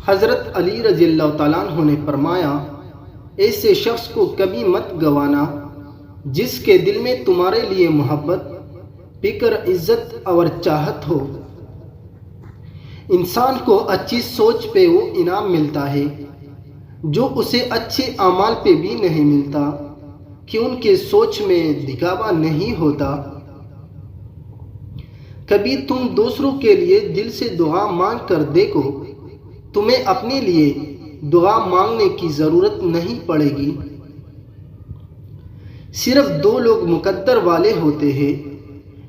حضرت علی رضی اللہ تعالیٰ عنہ نے فرمایا، ایسے شخص کو کبھی مت گوانا جس کے دل میں تمہارے لیے محبت، فکر، عزت اور چاہت ہو۔ انسان کو اچھی سوچ پہ وہ انعام ملتا ہے جو اسے اچھے اعمال پہ بھی نہیں ملتا، کہ ان کے سوچ میں دکھاوا نہیں ہوتا۔ کبھی تم دوسروں کے لیے دل سے دعا مانگ کر دیکھو، تمہیں اپنے لیے دعا مانگنے کی ضرورت نہیں پڑے گی۔ صرف دو لوگ مقدر والے ہوتے ہیں،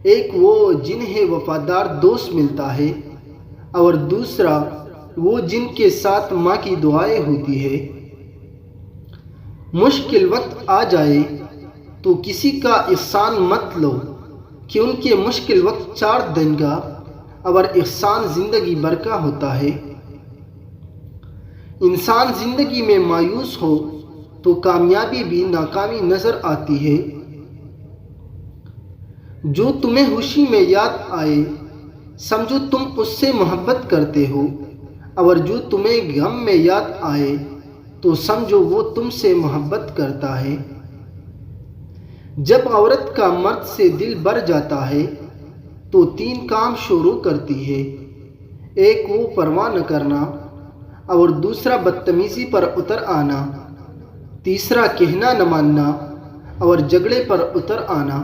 ایک وہ جنہیں وفادار دوست ملتا ہے، اور دوسرا وہ جن کے ساتھ ماں کی دعائیں ہوتی ہے۔ مشکل وقت آ جائے تو کسی کا احسان مت لو، کہ ان کے مشکل وقت 4 دن کا اور احسان زندگی بھر کا ہوتا ہے۔ انسان زندگی میں مایوس ہو تو کامیابی بھی ناکامی نظر آتی ہے۔ جو تمہیں خوشی میں یاد آئے سمجھو تم اس سے محبت کرتے ہو، اور جو تمہیں غم میں یاد آئے تو سمجھو وہ تم سے محبت کرتا ہے۔ جب عورت کا مرد سے دل بھر جاتا ہے تو 3 کام شروع کرتی ہے، ایک وہ پرواہ نہ کرنا، اور دوسرا بدتمیزی پر اتر آنا، تیسرا کہنا نہ ماننا، اور جھگڑے پر اتر آنا۔